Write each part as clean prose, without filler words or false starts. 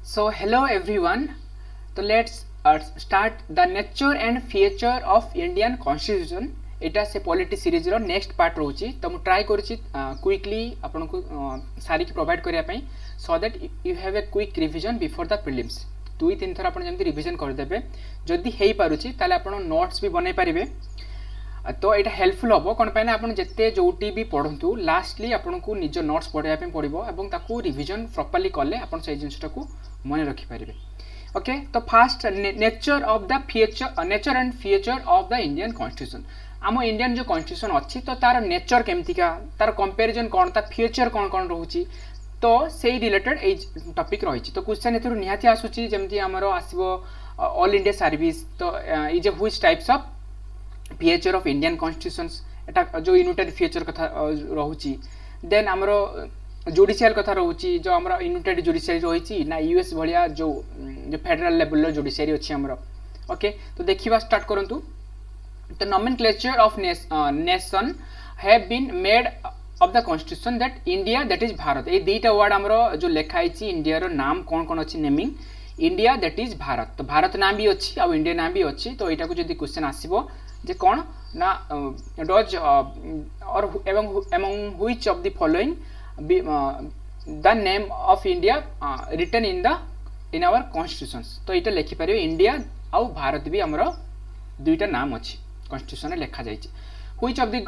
So hello everyone. So let's start the nature and feature of Indian Constitution. एटा से polity series रो next part रोची तो मु try करूची quickly आपन को सारी की प्रोवाइड करिया पई so that you have a quick revision before the prelims दुई तीन थर आपन जेमति रिवीजन कर देबे जदी हेई पारुची ताले आपन नोट्स भी बनै परिबे तो ये हेल्पफुल हम कौन पाए आप जिते जोटी भी पढ़ु लास्टली आपन को निज नोट्स पढ़ाई पड़ो और रिविजन प्रॉपर्ली कले आप जिनटा को मन रखिपारे ओके तो fast nature of the future nature and future of the Indian constitution आम इंडियन जो कॉन्स्टिट्यूशन अच्छी तो तार नेचर केमतिका तार कंपैरिजन कौन तार फ्यूचर कौन कौन रोची तो से रिलेटेड ए टॉपिक रही तो क्वेश्चन ए निहाती आसूची जमती आमर आसो ऑल इंडिया सर्विस तो ये which types of feature of Indian constitutions एटा जो यूनिटेड फीचर कथा रोची देन आमर जुडिशियल कथा रोची जो आमर यूनिटेड जुडिशियरी रही ना यूएस भलिया जो फेडरल लेवल रो जुडिशियरी अछि आमर ओके तो देखिबा स्टार्ट करंतु तो nomenclature of nation have been made of the constitution that India that is Bharat ए दुईटा वर्ड आमर जो लिखा है इंडिया रो नाम कौन कौन अच्छी naming India that is Bharat तो भारत नाम भी अच्छी और इंडिया नाम भी अच्छी तो यहाँ को जब क्वेश्चन आसो जे कौन ना डज और among which of the following the name of India written in our constitutions तो यहाँ लिखिपर इंडिया आउ भारत भी आमर दुईटा नाम अच्छी कॉन्स्टिट्यूशन लिखा जाए which of the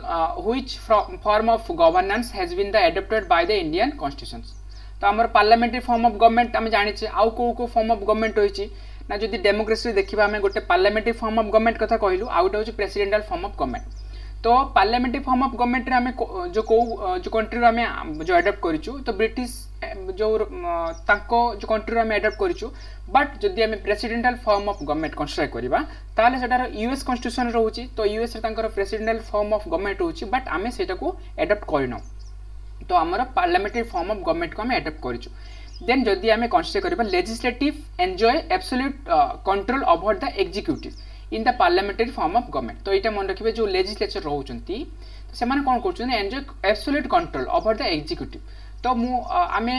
which form of governance has been the adopted by the Indian constitutions तो आमर पार्लियामेंट्री फॉर्म ऑफ गवर्नमेंट आम जाने आउ को फॉर्म ऑफ गवर्नमेंट रही ना जदि डेमोक्रेसी देखा आम गोटे पार्लियामेंट्री फॉर्म ऑफ गवर्नमेंट कथा कहलु आउ गोटे हूँ प्रेसिडेंटाल फॉर्म ऑफ गवर्नमेंट तो पार्लियामेंट्री फॉर्म ऑफ गवर्नमेंट आम जो जो कंट्री आम जो एडप्ट करूँ तो ब्रिटिश जो जो कंट्री आम एडप्ट करूँ बट जदि आम presidential form of government consider करवा ताले सेटार यूएस कॉन्स्टिट्यूशन रोची तो US presidential form of government रोची बट आम से एडप्ट करना तो आमर पार्लियामेंट्री फॉर्म ऑफ गवर्नमेंट को आम एडप्ट करूँ देन जदि आम कन्सिडर करबा legislative enjoy absolute control over the executive in the parliamentary form of government तो यहाँ मन रखिए जो लेजिस्लेचर रोचंती से कौन कर enjoy absolute control over the executive तो आम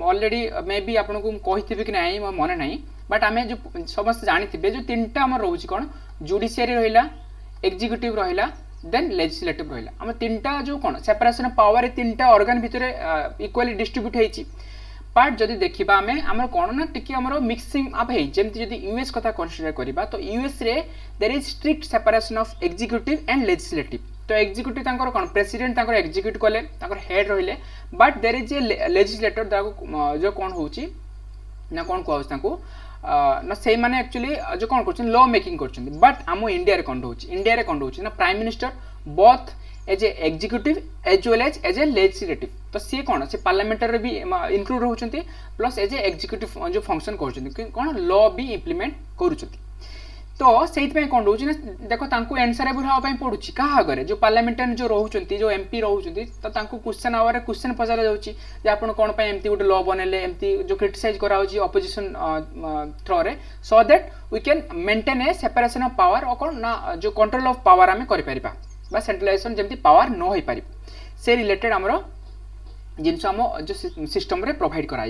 ऑलरेडी मे बी आपको कही कि नहीं मो मन ना बट आम जो समस्त जानी जो तीन टा रोच कौन जुडिशियरी रहा एग्जीक्यूटिव रहा देन लेजिस्लेटिव रहा आम तीन टा जो कौन सेपरेशन ऑफ पावर तीन टा ऑर्गन भितर इक्वाली डिस्ट्रीब्यूट होती बट जदि देखा आम आम कौन ना टी आम मिक्सिंग अप जमी जब यूएस कथा कन्सिडर करवा तो यूएस रे there is strict separation of executive and legislative तो एग्जीक्यूटिव कौन प्रेसिडेंट एग्जीक्यूट कले हेड रहिले but there is a legislator जो कौन होची ना कौन कहूँ ना से मैंने एक्चुअली जो कौन कर लॉ मेकिंग कर बट आम इंडिया रे कौन रोचे इंडिया रे कौन रोचे ना prime minister both as a executive as well as a legislative तो सी कौन से पार्लियामेंटर भी इनक्लूड होती प्लस एज ए एग्जीक्यूटिव जो फंक्शन कर कौन लॉ भी इम्प्लीमेंट करुँच तो से कौन रोचे ना देखो एनसरेबल हाँपाई पड़ू क्या आगे जो पार्लियामेंटारी जो रोचे जो एमपी रोचे तो क्वेश्चन आवर क्वेश्चन पचरा जाऊँगी आप कौन एमती गोटे लॉ बनैले एमती जो क्रिटिसाइज कराऊँगी अपोजिशन थ्रो रे so that we can maintain a separation of power और कौन ना जो कंट्रोल ऑफ पावर आम कर सेंट्रलाइजेशन जमी पावर न हो पार से रिलेटेड आमर जिनस आम जो सिस्टम रे प्रोवाइड करा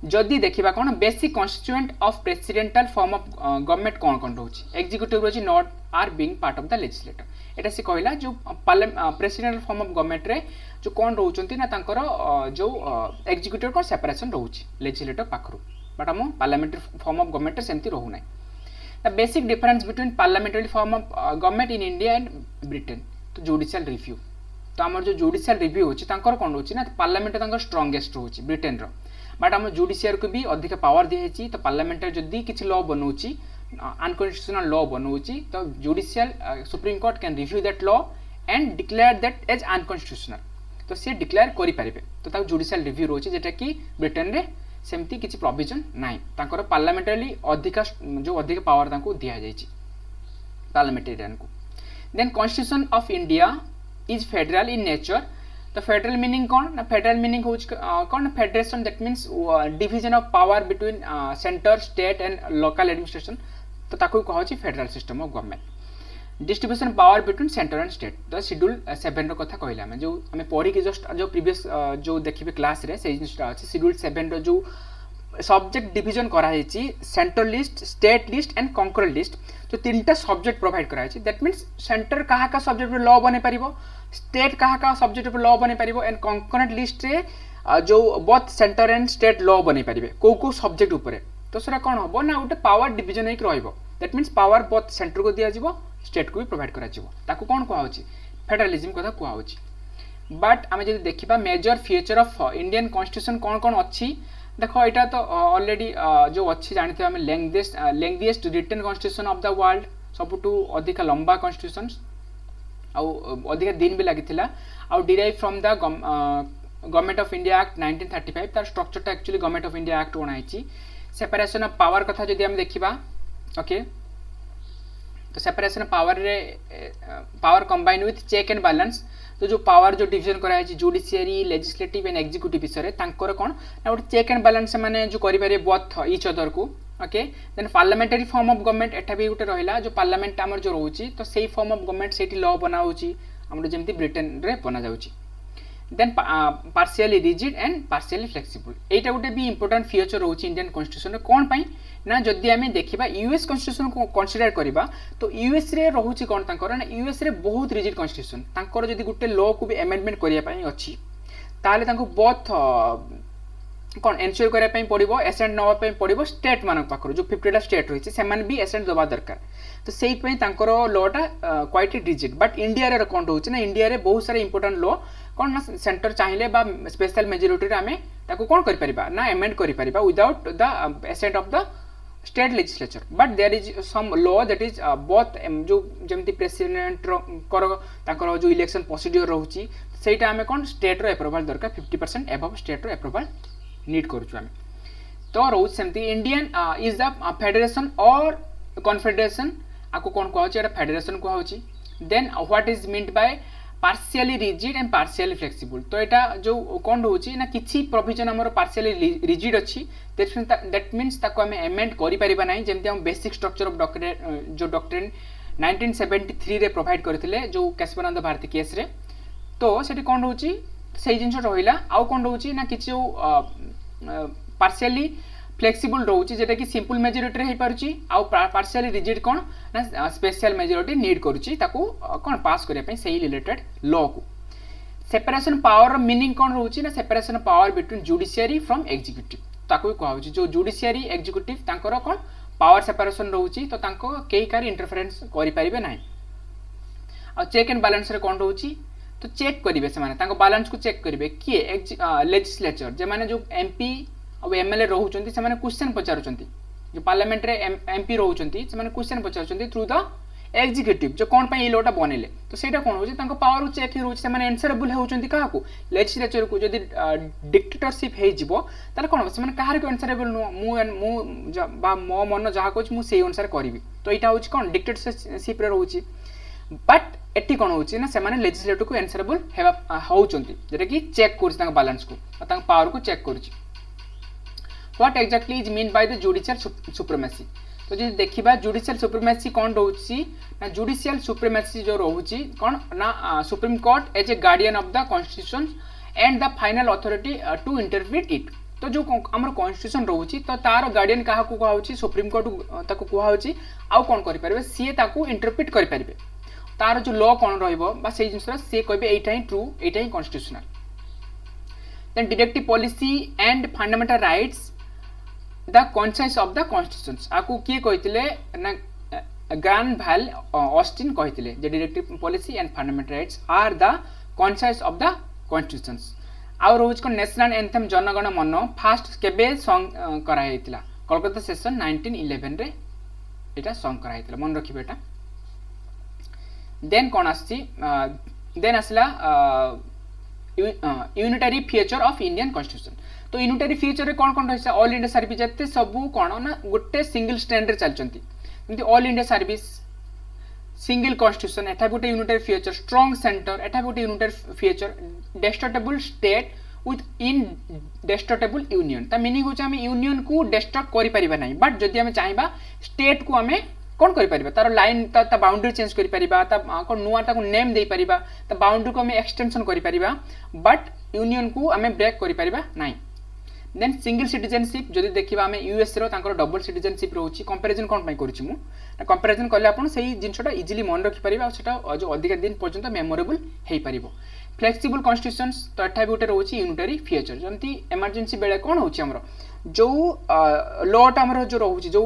जदि देखा कौन basic constituent of presidential form of government कौन कौन रोचे एग्जीक्यूटिव रोचे not are being part of the legislature एटा से कहला जो प्रेसिडेंटाल फॉर्म ऑफ गवर्नमेंट रे जो कौन रोचंती ना तांकर जो एग्जीक्यूटिव को सेपरेशन रोचे लेजिस्लेटर पाखरु बट आम पार्लियामेंट्री फॉर्म ऑफ गवर्नमेंट सेमती रहू ना the basic difference between parliamentary form of government in India and Britain तो जुडिशियल रिव्यू तो आम जो जुडिशियल रिव्यू होची तांकर कौन रोचे ना पार्लियामेंट स्ट्रंगेस्ट रोचे ब्रिटेन रो बट आम जुडिशियर को भी अधिक पावर दिखाई तो पार्लियामेंट जदि किसी लॉ बनाऊँगी अनकन्स्टिट्यूशनल लॉ बनाऊँगी तो judicial supreme court can review that law and declare that as unconstitutional तो सी डिक्लेयर करेंगे तो जुडिशियल रिव्यू रोचे जेटा कि ब्रिटेन रे सेमती किसी प्रोविजन नाई पार्लियामेंटारी अधिक जो अधिक पावर दि जाए पार्लियामेंटेरियन को then constitution of India is federal in nature तो फेडरल मीनिंग कौन ना फेडरल मीनिंग हो कौन federation that means division of power between centre state and local administration तो ताकू कह federal system of government distribution power between centre and state तो schedule 7 रो कथा कहले आम जो आम पढ़ी जस्ट जो प्रीवियस जो देखिए क्लास रे से जिनिसटा अच्छे शेड्यूल 7 रो जो सब्जेक्ट डिविजन कराई central list, state list and concurrent list, जो तीनटा सब्जेक्ट प्रोवाइड कराई। दैट मीन्स सेंटर कहा का सब्जेक्ट लॉ बने पारिबो, स्टेट कहा का सब्जेक्ट लॉ बने पारिबो एंड कंकरेंट लिस्ट रे जो both centre and state law बने पारिबे को सब्जेक्ट ऊपर। तो सेटा कोन होबो ना गोटे पावर डिविजन होइक रहइबो। That means power both centre को दिया जिवो, स्टेट को भी प्रोवाइड करा जिवो। ताको कोन कुआ होची, फेडरलिज्म कथा कुआ होची। बट आमे जदि देखिबा major feature of Indian constitution कोन कोन अच्छी, देखो एटा तो ऑलरेडी जो अच्छी जानते आमे lengthiest written constitution of the world, सबुटू अधिक लंबा कॉन्स्टिट्यूशन आउ अधिक दिन भी लागिथिला, आउ derive from the government of India act 1935। तार स्ट्रक्चर टा actually government of India act बनाइछि। सेपरेशन ऑफ पावर कथा जदि हम देखिबा, ओके, तो सेपरेशन ऑफ पावर रे power combine with check and balance. तो जो पावर जो डिवीजन कराई जुडिशियरी, लेजिस्लेटिव एंड एग्जीक्यूटिव विषय तांकर कोन ना गोटे चेक एंड बैलेंस माने जो करि पारे बोथ ईच अदर को। Okay, then parliamentary form of government एटा भी गोटे रहिला, जो पार्लियामेंट हमर जो रहउची तो सेही फॉर्म ऑफ गवर्नमेंट सेठी लॉ बनाउची हमर जेमति ब्रिटेन रे बना जाउची। Then partially rigid and partially flexible, एटा गोटे भी इंपोर्टेंट फीचर रहउची इंडियन कॉन्स्टिट्यूशन कोन पई ना। जदि आमे देखिबा यूएस कॉन्स्टिट्यूशन को कंसीडर करिबा तो यूएस रे रहउची कोन तांकर ना, यूएस रे बहुत रिजिड कॉन्स्टिट्यूशन। तांकर जदि गोटे लॉ को भी अमेंडमेंट करिया पई अछि ताले तांको बोथ कोन एन्श्योर करिया पई पड़िबो, एसेंट नवा पई पड़िबो स्टेट मानक पाखर जो 50टा स्टेट रहिछि सेमान भी एसेंट दबा दरकार। तो सेही पई तांकर लॉ टा क्वाइट रिजिड। बट इंडिया रे कोन रहउछि ना, इंडिया रे बहुत सारा इंपोर्टेंट लॉ कोन ना सेंटर चाहिले बा स्पेशल मेजॉरिटी रे आमे ताको कोन करि परिबा ना अमेंड करि परिबा without the assent of the state legislature. But there is some law that is both जो जेमति प्रेसिडेंट कर ताकर जो इलेक्शन प्रोसीड्यूर रहउछि सेटा आमे कोन स्टेट रो अप्रूवल दरकार, 50% एबव स्टेट रो अप्रूवल नीड करूछु आमे। तो रहउछि सेमति इंडियन इज द फेडरेशन और कॉन्फेडरेशन, आको कोन कहउ छी, एटा फेडरेशन कहउ छी। Then what is meant by partially rigid and partially flexible, तो एटा जो कोन रहउछि ना किछि प्रोविजन हमर पार्शियली रिजिड अछि, दैट मीन्स ताको हमें अमेंड करि परिबा नै। जेमति हम बेसिक स्ट्रक्चर ऑफ डॉक्ट्रिन जो डॉक्ट्रिन 1973 रे प्रोवाइड करथिले जो केशवानंद भारती केस रे, तो सेठी कोन रहउछि सेही जिंस रहिला। आउ कोन रहउछि ना किछि पार्शियली फ्लेक्सिबल रहउछि जेटा कि सिंपल मेजॉरिटी रे हे पारुछि, आउ पार्शियली रिजिड कोन ना स्पेशल मेजॉरिटी नीड करूछि ताको कोन पास करिया पई सेही रिलेटेड लॉ को। सेपरेशन पावर मीनिंग कोन रहउछि ना, separation power between judiciary from executive, ताको कहउछि जो जुडिशियरी एग्जीक्यूटिव तांकर कोन पावर सेपरेशन रहउछि, तो तांको केही कार इंटरफेरेंस करि परिबे नै। आ चेक एंड बैलेंस रे कोन रहउछि, तो चेक करिवे से माने तांको बैलेंस को चेक करिवे किए लेजिस्लेचर जे माने जो एमपी और एमएलए रहउचंती से माने क्वेश्चन पचारुचंती, जो पार्लियामेंट रे एमपी रहउचंती से माने क्वेश्चन पचारुचंती थ्रू द एग्जीक्यूटिव जो कोन पई ई लॉटा बनेले। तो सेटा कोन होछि तांको पावर चेक हिरोछि से माने आंसरेबल हेउचंती काहा को, लेजिस्लेचर को। जदि डिक्टेटरशिप हे जिवो ताले कोन से माने काहार को आंसरेबल नो, मु बा मो मन जहा कोछ मु सेही अनुसार करिवि। तो एटा होछि कोन डिक्टेटरशिप रे रहउछि। बट एटी कोन होछि ना से माने लेजिस्लेटर को आंसरेबल हेबा होउचंती, जेटा कि चेक करछि तांको बैलेंस को और तांको पावर को चेक करछि। What exactly is mean by the judicial supremacy, तो जो देखिबा जुडिशियल सुप्रीमेसी कोन रहउछि ना, जुडिशियल सुप्रीमेसी जो रहउछि कोन ना supreme court as a guardian of the constitution and the final authority to interpret it. तो जो हमर कॉन्स्टिट्यूशन रहउछि तो तार गार्डियन काहा को कहउछि, सुप्रीम कोर्ट ताको कहउछि, आउ कोन करि परबे सी ताको इंटरप्रेट करि परबे। तार जो लॉ कोन रहइबो बा सेही जिंसरा से कहबे एटा ही ट्रू, एटा ही constitutional. Then directive policy and fundamental rights the conscience of the constitutions, आकु किए कहितले ना ग्रांड वैल ऑस्टिन कहितले जे directive policy and fundamental rights are the conscience of the constitutions. आउ रोज को नेशनल एंथम जनगण मन फास्ट केबे सॉन्ग करा हेतिला, कोलकाता सेशन 1911 रे एटा सॉन्ग करा हेतिला, मन रखिबे एटा। देन कोन आछि, देन आसला unitary feature of Indian constitution. तो यूनिटरी फीचर रे कोन रहइसा, ऑल इंडिया सर्विस जते सबु कोन ना गोटे सिंगल स्टैंड रे चलचंती, जेमति all India service, single constitution एटा गोटे यूनिटरी फीचर, स्ट्रांग सेंटर एटा गोटे unitary feature, destructible state with indestructible union. ता मीनिंग होछ हम यूनियन को डिस्ट्रक्ट करि परिबा नै, बट जदि हम चाहबा स्टेट को हमें कोन करि परिबा, तार लाइन ता बाउंड्री चेंज करि परिबा, ता कोन नुवा ताको नेम दे परिबा, ता बाउंड्री को हमें एक्सटेंशन करि परिबा, बट यूनियन को हमें ब्रेक करि परिबा नै। देन सिंगल सिटीजनशिप जदि देखा आम यूएस डबल सिटीजनशिप रोचे कंपेरिजन कौन करूँ कंपेरिजन कले आप जिनटा इजिली मन रखिपारे जो अधिक दिन पर्यटन मेमोरेबल हो पार फ्लेक्सिबल कन्स्टिट्यूशंस तो एटा भी गोटे रोचे यूनिटरी फीचर जमी इमरजेंसी बेले कौन हो जो लटा आमर जो रोचे जो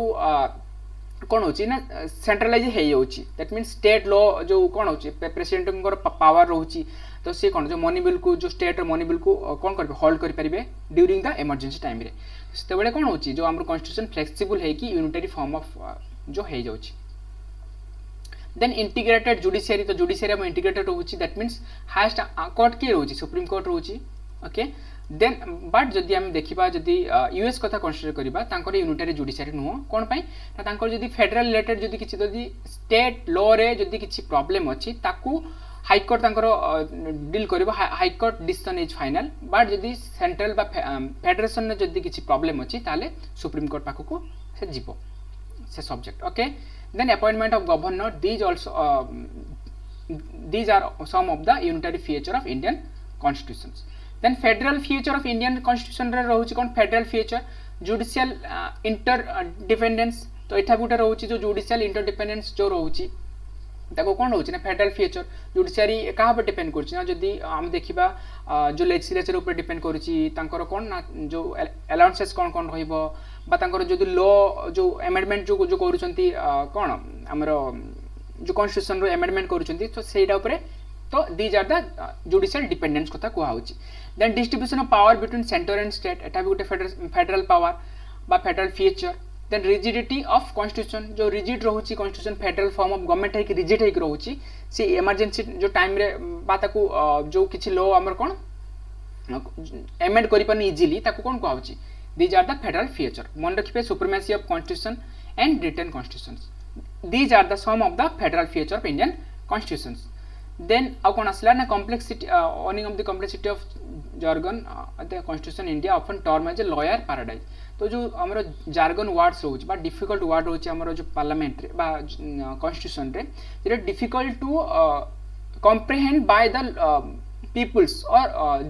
कौन हो सेंट्रलाइज हो जाऊँगी दैट मीन स्टेट लॉ जो कौन हो प्रेसिडेंट पावर रोचे तो सी कौन जो मनी बिल को जो स्टेट मनी बिल को कौन कर होल्ड करेंगे ड्यूरिंग द इमरजेंसी टाइम रे से कौन हो जो आम कन्स्टिट्यूशन फ्लेक्सिबल है कि यूनिटरी फॉर्म ऑफ जो हो जाऊँगी देन इंटीग्रेटेड जुडिशियरी तो जुडिशियरी हम इंटीग्रेटेड रोचे दैट मीन्स हाईएस्ट कोर्ट किए रोचे सुप्रीम कोर्ट रोचे ओके देन बट जदि आम देखा जदि यूएस कथा कन्सिडर करवा यूनिटरी जुडिशियरी नुह कौन पाई जदि फेडरल रिलेटेड जदि किसी जदि स्टेट लॉ रे जदि किसी प्रॉब्लम अच्छी ताकू हाईकोर्ट डील कर high court decision is final but जदि सेंट्रल फेडरेशन जदि किसी प्रॉब्लम अच्छी ताले सुप्रीम कोर्ट पाखक से जीव से subject okay then appointment of governor these are some of the unitary feature of Indian constitution then federal feature of Indian constitution रे रोचे कौन फेडरल फीचर जुडिशियल इंटरडिपेंडेंस तो यहाँ गोटे रोचे जो जुडिशियल इंटरडिपेंडेंस जो रोचे कौन रोचे ना फेडरल फीचर जुडिशियरी क्या डिपेंड करी आम देखा जो लेजिस्लेचर उपर डिपेंड कर कौन ना जो अलाउंसेस कौन कौन जो लॉ जो एमेंडमेंट जो कर कौन आमर जो कॉन्स्टिट्यूशन एमेंडमेंट कर तो these are the judicial dependence कथा कहूँ then distribution of power between centre and state एटा भी गोटे फेडरल पावर बा federal feature then rigidity of constitution जो रिजिड रोचे constitution federal form of government है रिजिड है रोचे सी इमरजेंसी जो टाइम रे जो किसी लॉ आमर कौन एमेंड कर इजिली कौन कहूँ these are the federal feature मन रखिए supremacy of constitution and written constitution these are the some of the federal feature of Indian constitution then आउ कौन आसला ना complexity earning of the complexity of jargon the constitution India often term as a lawyer paradise तो जो आमर jargon words रोचे बा difficult word रोचे आमर जो parliament रे बा constitution रे जेटा difficult to comprehend by the peoples or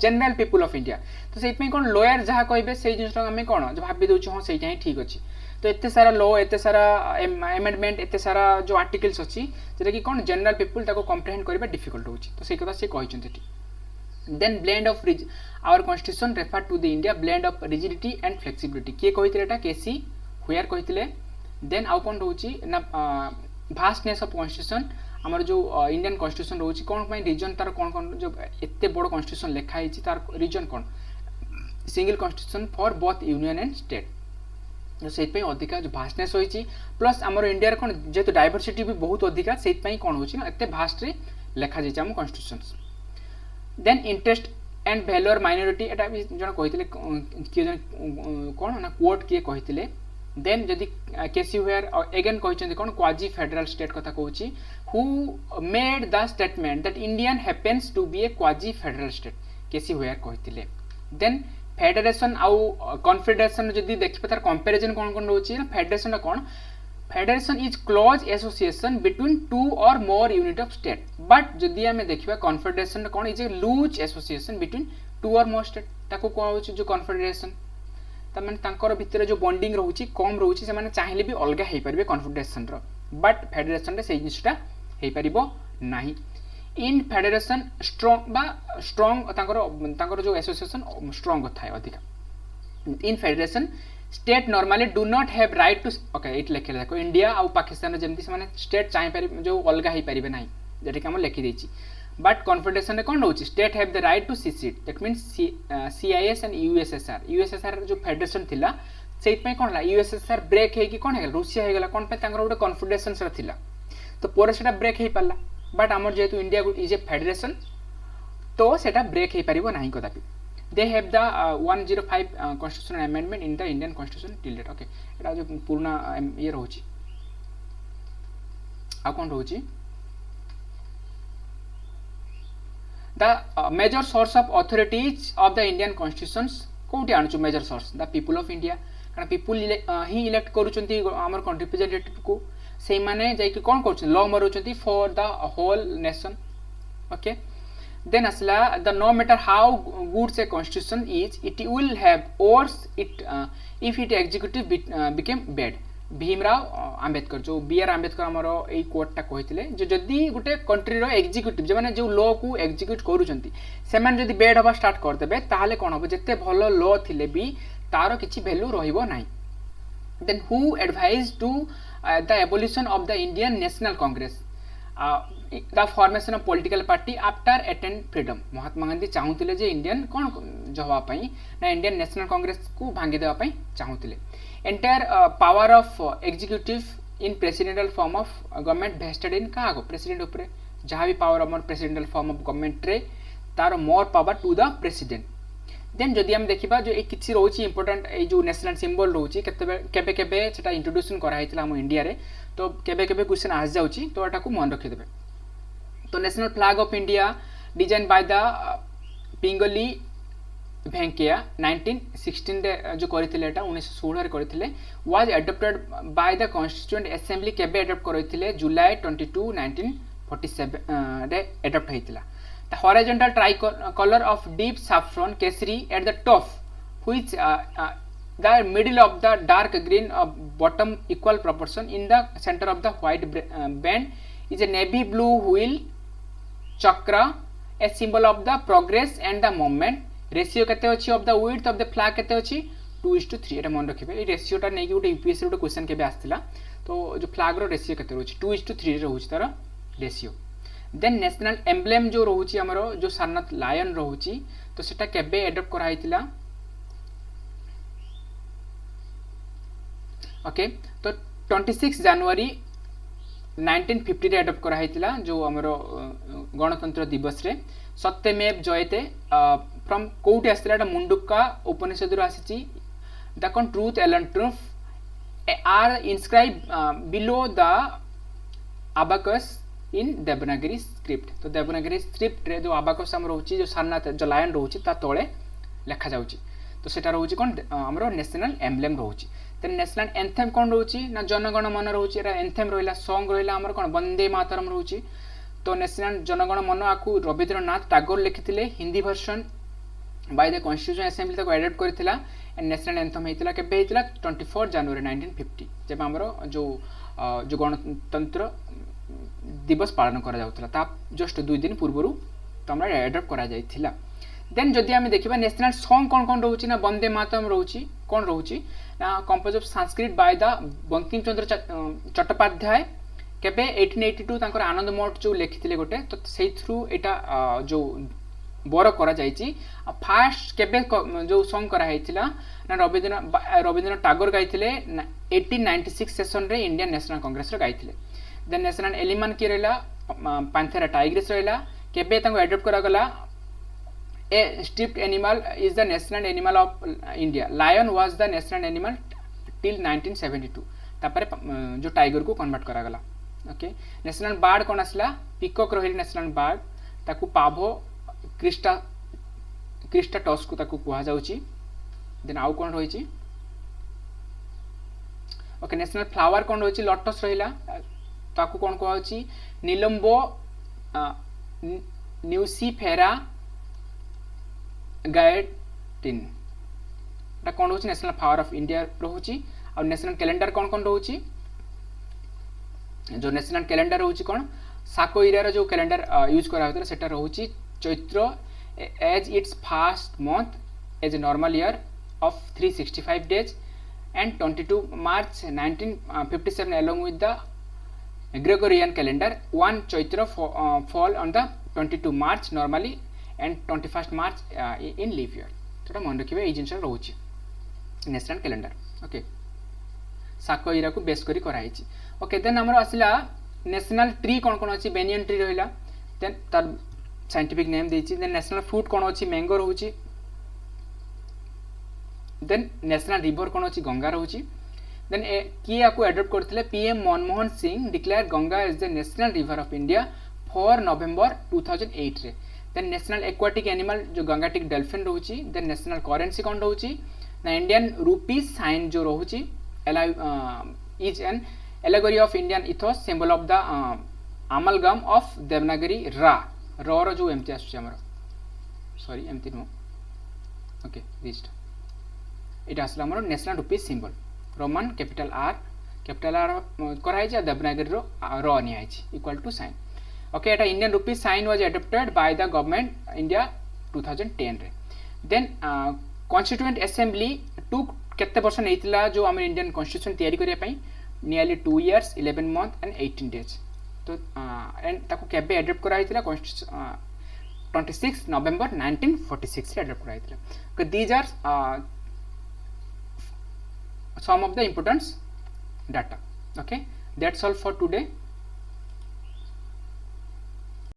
general people of India तो से इतमें कौन lawyer जहाँ कहबे से जिनिसटा हमें कौन जो भाबी दोछु हां सेटा ही ठीक अछि तो एते सारा लॉ एते सारा अमेंडमेंट एते सारा जो आर्टिकल्स अछि जेटा कि कौन जनरल पीपल ताको कॉम्प्रिहेंड करबा डिफिकल्ट होछि तो से कथा से कहिछन्ते ठीक then blend of our constitution refer to the India blend of rigidity and flexibility किए कहितले एटा केसी हुयर कहितले then आउ कोन रहउची ना vastness of constitution हमर जो इंडियन कॉन्स्टिट्यूशन रहउची कोन पई रीजन तार कोन कोन जो एते बड़ कॉन्स्टिट्यूशन लेखा हिची तार रीजन कोन single constitution for both union and state तो से पई अधिका जो भास्टनेस होईची प्लस हमर इंडिया रे कोन जेतु डाइवर्सिटी भी बहुत अधिका से पई कोन होची ना एते भास्ट रे लेखा जेची हम कॉन्स्टिट्यूशंस देन इंटरेस्ट एंड वैल्यूर माइनॉरिटी एटा भी जन कहितले किए जन कोन ना कोर्ट किए कहितले देन जदि केसी वेयर अगेन कहिचंदी कोन क्वाजी फेडरल स्टेट कथा कहूची who made the statement that Indian happens to be a quasi federal state K C Wheare कहितले देन फेडरेशन आउ कॉन्फेडरेशन जदि देखिबे तार कंपैरिजन कोन कोन रहउची ना फेडरेशन कोन federation is close association between two or more unit of state but जदि हमें देखिबा कॉन्फेडरेशन कोन is a loose association between two or more state ताको कहउची जो कॉन्फेडरेशन त माने तांकर भितर जो बॉन्डिंग रहउची कम रहउची से माने चाहिले भी अलगा हे परबे कॉन्फेडरेशन रो बट फेडरेशन रे सेही जिनिसटा हे परिबो नाही इन फेडरेशन स्ट्रांग तांकर जो एसोसिएशन स्ट्रांग थाए अधिका in federation state normally do not have right to okay it लिखे देखो इंडिया और पाकिस्तान जमती से माने स्टेट चाहि पारि जो अलगा हे परिबे नाही जेटा कि हम लिखि देछि बट कॉन्फेडरेशन रे कोन रहउची state have the right to secede that means CIS and USSR जो फेडरेशन थिला सेइत पे कोन ला यूएसएसआर ब्रेक हे कि कोन हे रूसिया हे गेला कोन पे तांगर उडे कॉन्फेडरेशन से थिला तो पोरे सेटा ब्रेक हे पाला बट हमर जेतु इंडिया इज ए फेडरेशन तो सेटा ब्रेक हे परिबो नाही कदापि they have the 105 constitutional amendment in the Indian constitution till date okay एटा जो पूर्ण ये रहउची आ कोन रहउची the major source of authorities of the Indian constitutions कोठी आनछु major source the people of India कारण पीपल ही इलेक्ट करूचंती हमर कोन रिप्रेजेंटेटिव को सेई माने जाई कि कोन करछन लॉ मरुचंती for the whole nation okay then asla the no matter how good say constitution is, it will have worse it if it executive became bad. Bhimrao Ambedkar जो बी.आर. आंबेडकर आमर ये कोटटा कहते जो जदि गोटे कंट्री एक्जिक्यूटिव जो मैंने जो लॉ को एक्जिक्यूट करूँगी से जदि बेड हवा स्टार्ट करदे ताहले कौन हम जिते भल लॉ थिले भी तार किसी वैल्यू रहिबो नाही. Then who advise to the abolition of the Indian National Congress the formation of political party after attain freedom. Mahatma Gandhi चाहूले जे इंडियन कौन जवाई ना इंडियन नेशनल कांग्रेस को भांगी देवाई चाहूले. Entire power of executive in presidential form of government vested in क्या प्रेसिडेंट उपरे जहाँ भी पावर अमर प्रेसिडेंटल फॉर्म ऑफ गवर्नमेंट रे तार मोर power to the president. Then जदि आम देखा जो किसी रोचे इंपोर्टाट ये जो नेशनल सिंबल रोचे केबे केबे सेटा इंट्रोड्यूसन कराइला आम इंडिया रे तो केबे केबे क्वेश्चन आस जाउची तो एटा को मन रखिदेबे. तो national flag of India design by the Pingali Venkayya 1916 रे जो करथिले एटा 1916 रे करथिले was adopted by the constituent assembly केबे एडॉप्ट करथिले जुलाई 22 1947 रे एडॉप्ट हेतिला. The horizontal tricolor of deep saffron kesari at the top, which the middle of the dark green bottom equal proportion in the center of the white band is a navy blue wheel chakra, a symbol of the progress and the movement. Ratio केते अछि of the width of the flag केते अछि 2:3. एटा मन रखिबे ए ratio टा नै कि उटे UPSC उटे question केबे आस्थिला तो जो फ्लैग रो रेशियो केते रहउछि 2:3 रहउछि तार रेशियो. देन नेशनल एम्ब्लेम जो रोची आमर जो सारनाथ लायन रोची तो सेटा केबे एडॉप्ट कराइतिला. ओके तो 26 जनवरी 1950 रे एडॉप्ट कराइतिला जो आमर गणतंत्र दिवस रे. सत्यमेव जयते फ्रॉम कोउटी आस्तिला एटा मुंडुका उपनिषद रो आसीची. द कन truth and truth are inscribe below the abacus in Devanagari script. तो देवनागरी स्क्रिप्ट रे जो आबाकस आम रोची जो सारनाथ जो लायन रोची ता तळे लेखा जाउची तो सेटा रोची कोन हमरो नेशनल एम्ब्लेम रोची. देन नेशनल एंथेम कोन रोची ना जनगण मन रोची. एरा एंथेम रोइला सॉन्ग रोइला हमरो कोन वंदे मातरम रोची. तो नेशनल जनगण मन आकु रविंद्रनाथ टैगोर लिखिथिले. Hindi version by the constitution assembly ताको एडॉप्ट करथिला. एंड नेशनल एंथम हेतिला केबे हेतिला 24 जनवरी 1950 जब हमरो जो जो गणतंत्र दिवस पालन करा जाउतला ता जस्ट 2 दिन पूर्व तो हमरा एडॉप्ट करा जाइथिला. देन जदि आमे देखिबा नेशनल सॉन्ग कोन कोन रहउची ना वंदे मातरम रहउची कोन रहउची ना compose of Sanskrit by the Bankim Chandra Chattopadhyay केबे 1882 तांकर आनंद मठ जो लिखिथिले गोटे तो सेई थ्रू एटा जो बोर करा जाइची. फास्ट केबे जो सॉन्ग करा हेतिला ना रविंद्रनाथ टैगोर गाइथिले 1896 सेशन रे इंडियन नेशनल कांग्रेस रे गाइथिले. देन नेशनल एलिमन की रहा पांथेरा टाइग्रिस रहा केबे तांको एडॉप्ट करा गला. A striped animal is the national animal of India. Lion was the national animal till 1972 तापर जो टाइगर को कन्वर्ट करा गला. ओके नेशनल बर्ड कोन आसला पिकॉक रही नेशनल बर्ड ताकू पाभो क्रिस्टा टॉस को ताकू कुहा जाउची. देन आउ कोन रहिची. ओके नेशनल फ्लावर कोन रहिची लोटस रहिला ताकू कौन कहुची निलंबो न्यूसीफेरा गायटिन. एटा कौन होची नेशनल फ्लावर ऑफ इंडिया रहउची. और नेशनल कैलेंडर कौन कौन रहउची जो नेशनल कैलेंडर रहउची कौन साको एरिया जो कैलेंडर यूज करा होतला सेटा रहउची Chaitra as its first month as a normal year of 365 days and 22 March 1957 along with the Gregorian calendar. 1 Chaitra fall on the 22 March normally and 21st March in leap year. तो मन रखिबे ए जिंस रहउची national calendar. Okay साको इरा को base करी कराइची. Okay then हमर आसिला national tree कोन कोन अछि banyan tree रहिला. देन तार साइंटिफिक नेम देछि. देन नेशनल फ्रूट कोन अछि मैंगो रहउची. देन नेशनल रिवर कोन अछि गंगा रहउची. देन किए आपको एडॉप्ट करथिले PM Manmohan Singh declare Ganga is the national river of India for November 2008 रे. देन नेशनल एक्वाटिक एनिमल जो गंगाटिक डॉल्फिन रहउची. देन नेशनल करेंसी कोन रहउची ना इंडियन रूपी साइन जो रहउची is an allegory of Indian ethos symbol of the amalgam of Devanagari रा रो जो एमती आमर सॉरी एमती नुह ओके दिस इट आसला आमर national rupees symbol Roman capital R कराई देवनागरी रो नि इक्वल टू साइन ओके एटा Indian rupees sign was adopted by the government India 2010 रे देन कॉन्स्टिट्यूएंट असेंबली टुक केते वर्ष नैतिला जो आम इंडियन कॉन्स्टिट्यूशन तैयारी करिया पई nearly 2 years 11 months and 18 days तो एंड ताको केबे एडॉप्ट कराइतिला 26 November 1946 रे एडॉप्ट कराइतिला okay these are some of the importance data. Okay, that's all for today.